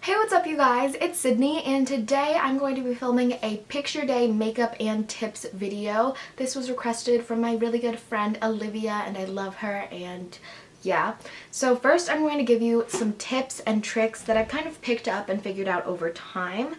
Hey, what's up you guys? It's Sydney and today I'm going to be filming a picture day makeup and tips video. This was requested from my really good friend Olivia and I love her and yeah. So first I'm going to give you some tips and tricks that I've kind of picked up and figured out over time.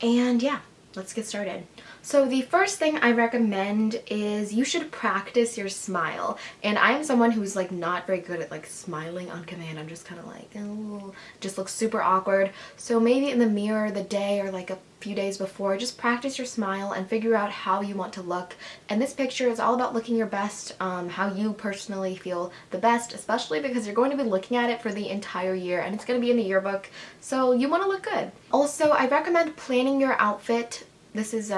And yeah, let's get started. So the first thing I recommend is you should practice your smile. And I'm someone who's like not very good at like smiling on command. I'm just kind of like, oh, just looks super awkward. So maybe in the mirror the day or like a few days before, just practice your smile and figure out how you want to look. And this picture is all about looking your best, how you personally feel the best, especially because you're going to be looking at it for the entire year and it's going to be in the yearbook. So you want to look good. Also, I recommend planning your outfit. This is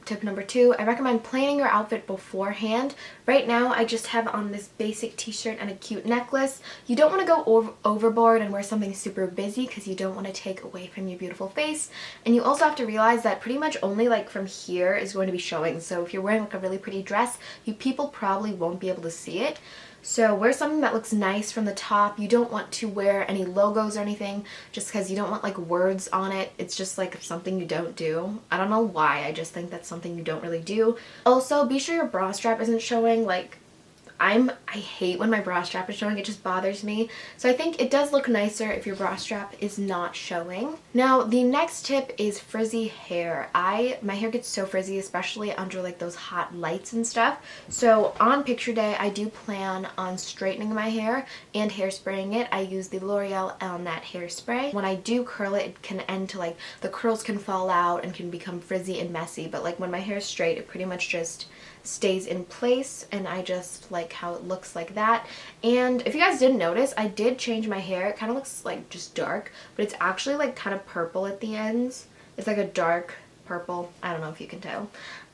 tip number 2, I recommend planning your outfit beforehand. Right now I just have on this basic t-shirt and a cute necklace. You don't want to go overboard and wear something super busy because you don't want to take away from your beautiful face. And you also have to realize that pretty much only like from here is going to be showing. So if you're wearing like a really pretty dress, people probably won't be able to see it. So wear something that looks nice from the top. You don't want to wear any logos or anything just because you don't want like words on it. It's just like something you don't do. I don't know why, I just think that's something you don't really do. Also, be sure your bra strap isn't showing. Like I hate when my bra strap is showing, it just bothers me. So I think it does look nicer if your bra strap is not showing. Now the next tip is frizzy hair. My hair gets so frizzy, especially under like those hot lights and stuff. So on picture day I do plan on straightening my hair and hairspraying it. I use the L'Oreal Elnat hairspray. When I do curl it, it can end to like the curls can fall out and can become frizzy and messy, but like when my hair is straight it pretty much just stays in place and I just like how it looks like that. And if you guys didn't notice, I did change my hair. It kind of looks like just dark, but it's actually like kind of purple at the ends. It's like a dark purple. I don't know if you can tell.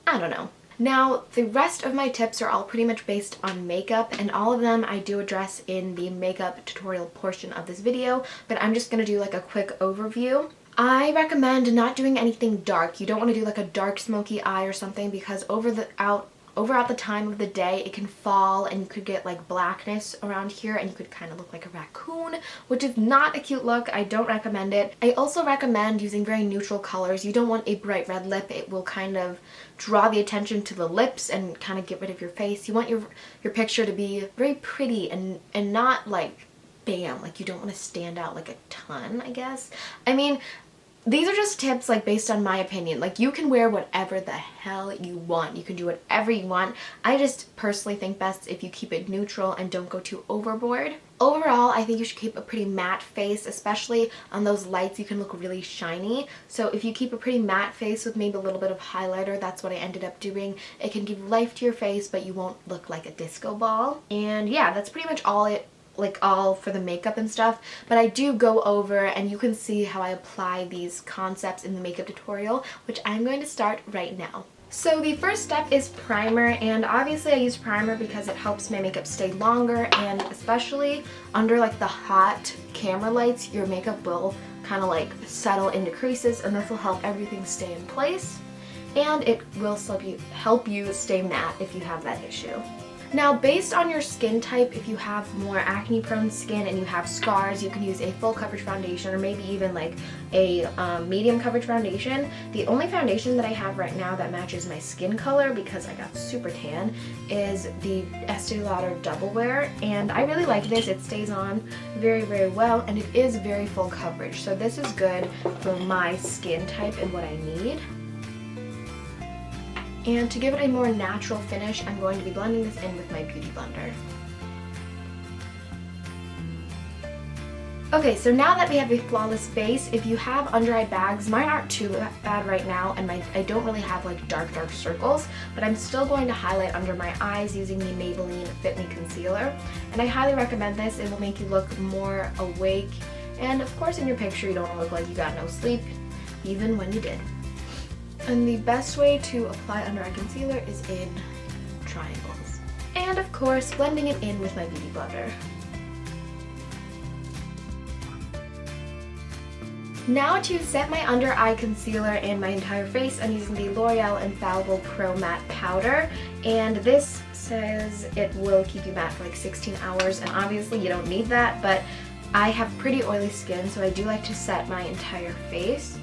I don't know. Now the rest of my tips are all pretty much based on makeup and all of them I do address in the makeup tutorial portion of this video, but I'm just going to do like a quick overview. I recommend not doing anything dark. You don't want to do like a dark smoky eye or something because at the time of the day it can fall and you could get like blackness around here and you could kind of look like a raccoon, which is not a cute look. I don't recommend it. I also recommend using very neutral colors. You don't want a bright red lip. It will kind of draw the attention to the lips and kind of get rid of your face. You want your picture to be very pretty and not like bam, like you don't want to stand out like a ton, I guess. I mean, these are just tips like based on my opinion. Like you can wear whatever the hell you want. You can do whatever you want. I just personally think best if you keep it neutral and don't go too overboard. Overall, I think you should keep a pretty matte face, especially on those lights you can look really shiny. So if you keep a pretty matte face with maybe a little bit of highlighter, that's what I ended up doing. It can give life to your face, but you won't look like a disco ball. And yeah, that's pretty much all for the makeup and stuff, but I do go over and you can see how I apply these concepts in the makeup tutorial, which I'm going to start right now. So the first step is primer, and obviously I use primer because it helps my makeup stay longer, and especially under like the hot camera lights your makeup will kind of like settle into creases and this will help everything stay in place, and it will help you stay matte if you have that issue. Now, based on your skin type, if you have more acne-prone skin and you have scars, you can use a full coverage foundation or maybe even like a medium coverage foundation. The only foundation that I have right now that matches my skin color because I got super tan is the Estee Lauder Double Wear, and I really like this. It stays on very, very well and it is very full coverage. So this is good for my skin type and what I need. And to give it a more natural finish, I'm going to be blending this in with my beauty blender. Okay, so now that we have a flawless base, if you have under eye bags, mine aren't too bad right now, and I don't really have like dark circles, but I'm still going to highlight under my eyes using the Maybelline Fit Me Concealer. And I highly recommend this. It will make you look more awake, and of course in your picture you don't want to look like you got no sleep, even when you did. And the best way to apply under eye concealer is in triangles. And of course, blending it in with my beauty blender. Now to set my under eye concealer and my entire face, I'm using the L'Oreal Infallible Pro Matte Powder. And this says it will keep you matte for like 16 hours, and obviously you don't need that, but I have pretty oily skin, so I do like to set my entire face.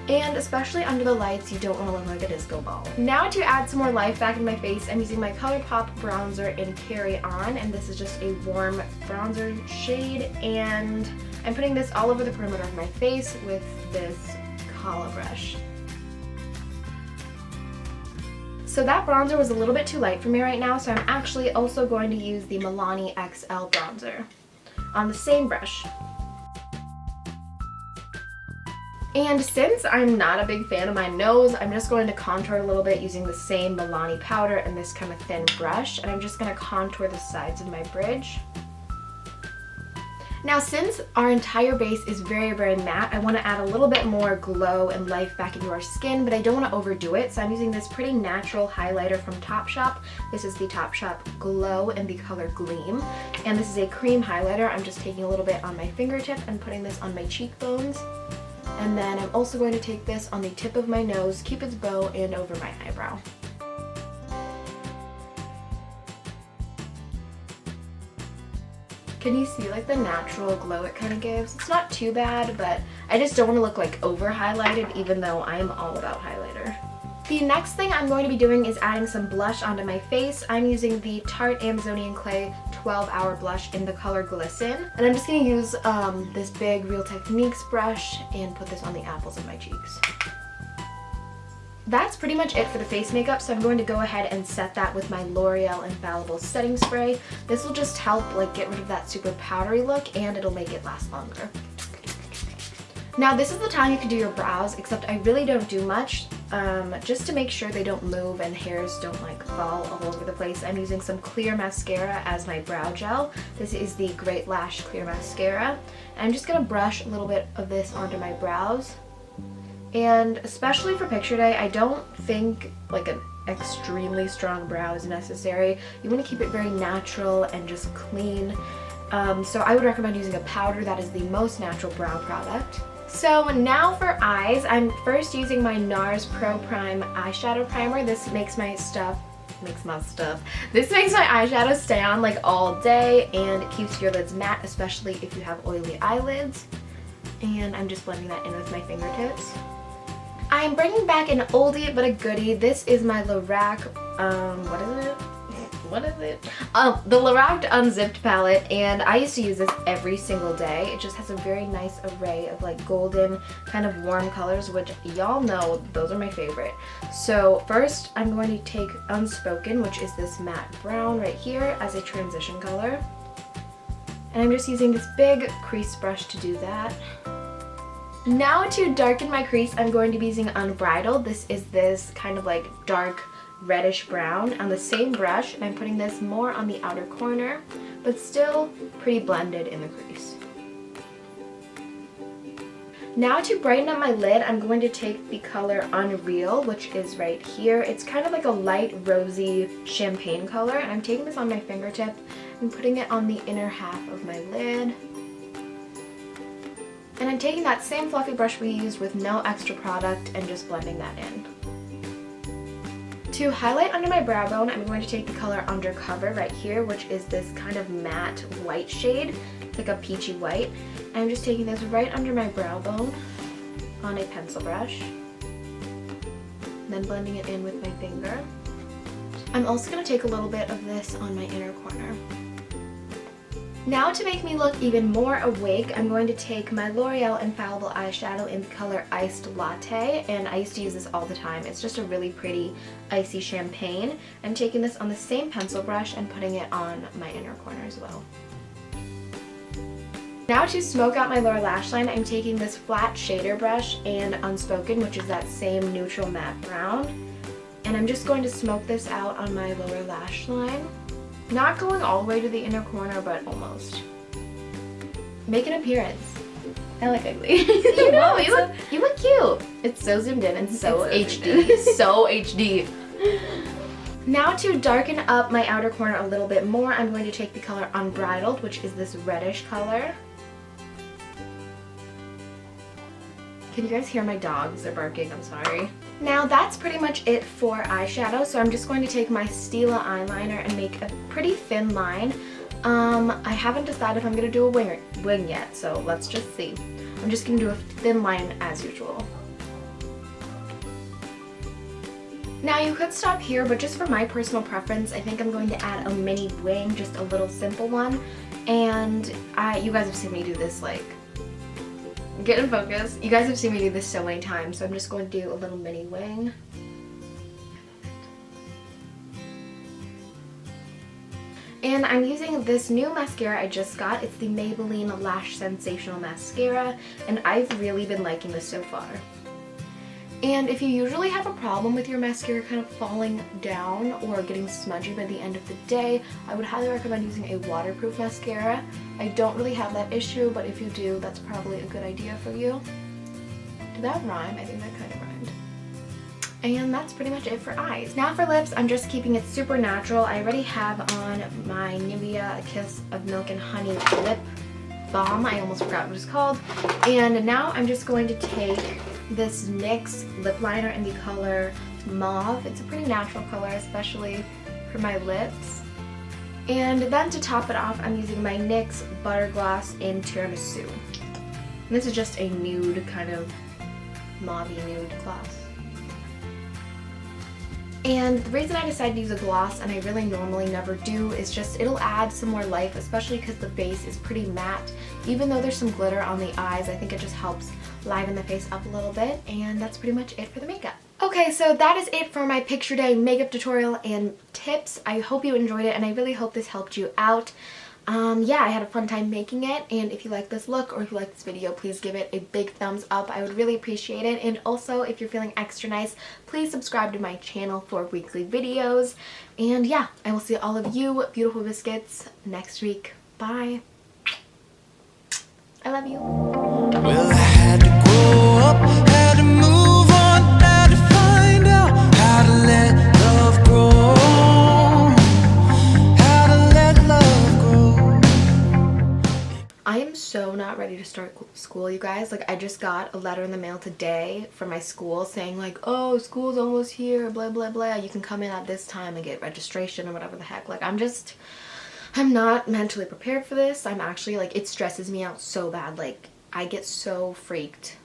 And especially under the lights, you don't want to look like a disco ball. Now to add some more life back in my face, I'm using my ColourPop bronzer in Carry On, and this is just a warm bronzer shade, and I'm putting this all over the perimeter of my face with this Kala brush. So that bronzer was a little bit too light for me right now, so I'm actually also going to use the Milani XL bronzer on the same brush. And since I'm not a big fan of my nose, I'm just going to contour a little bit using the same Milani powder and this kind of thin brush, and I'm just going to contour the sides of my bridge. Now since our entire base is very, very matte, I want to add a little bit more glow and life back into our skin, but I don't want to overdo it, so I'm using this pretty natural highlighter from Topshop. This is the Topshop Glow in the color Gleam, and this is a cream highlighter. I'm just taking a little bit on my fingertip and putting this on my cheekbones. And then I'm also going to take this on the tip of my nose, Cupid's bow, and over my eyebrow. Can you see like the natural glow it kind of gives? It's not too bad, but I just don't want to look like over highlighted, even though I'm all about highlighter. The next thing I'm going to be doing is adding some blush onto my face. I'm using the Tarte Amazonian Clay 12-Hour Blush in the color Glisten. And I'm just going to use this big Real Techniques brush and put this on the apples of my cheeks. That's pretty much it for the face makeup, so I'm going to go ahead and set that with my L'Oreal Infallible Setting Spray. This will just help like get rid of that super powdery look, and it'll make it last longer. Now this is the time you can do your brows, except I really don't do much. Just to make sure they don't move and hairs don't like fall all over the place, I'm using some clear mascara as my brow gel. This is the Great Lash Clear Mascara. I'm just going to brush a little bit of this onto my brows. And especially for picture day, I don't think like an extremely strong brow is necessary. You want to keep it very natural and just clean. So I would recommend using a powder that is the most natural brow product. So now for eyes, I'm first using my NARS Pro Prime eyeshadow primer. This makes my eyeshadow stay on like all day, and it keeps your lids matte, especially if you have oily eyelids. And I'm just blending that in with my fingertips. I'm bringing back an oldie but a goodie. This is my Lorac, the Lorac Unzipped palette, and I used to use this every single day. It just has a very nice array of like golden kind of warm colors, which y'all know those are my favorite. So first I'm going to take Unspoken, which is this matte brown right here, as a transition color. And I'm just using this big crease brush to do that. Now to darken my crease, I'm going to be using Unbridled. This is this kind of like dark reddish brown on the same brush, and I'm putting this more on the outer corner, but still pretty blended in the crease. Now to brighten up my lid, I'm going to take the color Unreal, which is right here. It's kind of like a light rosy champagne color, and I'm taking this on my fingertip and putting it on the inner half of my lid. And I'm taking that same fluffy brush we used with no extra product and just blending that in. To highlight under my brow bone, I'm going to take the color Undercover right here, which is this kind of matte white shade. It's like a peachy white. And I'm just taking this right under my brow bone on a pencil brush, then blending it in with my finger. I'm also going to take a little bit of this on my inner corner. Now to make me look even more awake, I'm going to take my L'Oreal Infallible eyeshadow in the color Iced Latte, and I used to use this all the time. It's just a really pretty icy champagne. I'm taking this on the same pencil brush and putting it on my inner corner as well. Now to smoke out my lower lash line, I'm taking this flat shader brush and Unspoken, which is that same neutral matte brown, and I'm just going to smoke this out on my lower lash line. Not going all the way to the inner corner, but almost. Make an appearance. I look ugly. You know, you look cute. It's so zoomed in and so HD. So HD. Now to darken up my outer corner a little bit more, I'm going to take the color Unbridled, which is this reddish color. Can you guys hear my dogs? They're barking, I'm sorry. Now that's pretty much it for eyeshadow, so I'm just going to take my Stila eyeliner and make a pretty thin line I haven't decided if I'm gonna do a wing yet, so let's just see. I'm just gonna do a thin line as usual. Now you could stop here, but just for my personal preference, I think I'm going to add a mini wing, just a little simple one. And you guys have seen me do this, like, get in focus. You guys have seen me do this so many times, so I'm just going to do a little mini wing. And I'm using this new mascara I just got. It's the Maybelline Lash Sensational Mascara, and I've really been liking this so far. And if you usually have a problem with your mascara kind of falling down or getting smudgy by the end of the day, I would highly recommend using a waterproof mascara. I don't really have that issue, but if you do, that's probably a good idea for you. Did that rhyme? I think that kind of rhymed. And that's pretty much it for eyes. Now for lips, I'm just keeping it super natural. I already have on my Nivea Kiss of Milk and Honey lip balm. I almost forgot what it's called. And now I'm just going to take this NYX lip liner in the color Mauve. It's a pretty natural color, especially for my lips. And then to top it off, I'm using my NYX Butter Gloss in Tiramisu. And this is just a nude, kind of mauve-y nude gloss. And the reason I decided to use a gloss, and I really normally never do, is just it'll add some more life, especially because the base is pretty matte. Even though there's some glitter on the eyes, I think it just helps liven the face up a little bit, and that's pretty much it for the makeup. Okay, so that is it for my picture day makeup tutorial and tips. I hope you enjoyed it, and I really hope this helped you out. Yeah, I had a fun time making it, and if you like this look or if you like this video, please give it a big thumbs up. I would really appreciate it. And also, if you're feeling extra nice, please subscribe to my channel for weekly videos. And yeah, I will see all of you beautiful biscuits next week. Bye. I love you. Well, I had to grow up, had to move on, had to find out how to let love grow. I am so not ready to start school, you guys. Like, I just got a letter in the mail today from my school saying like, oh, school's almost here, blah blah blah, you can come in at this time and get registration or whatever the heck. Like, I'm not mentally prepared for this. I'm actually, like, it stresses me out so bad. Like, I get so freaked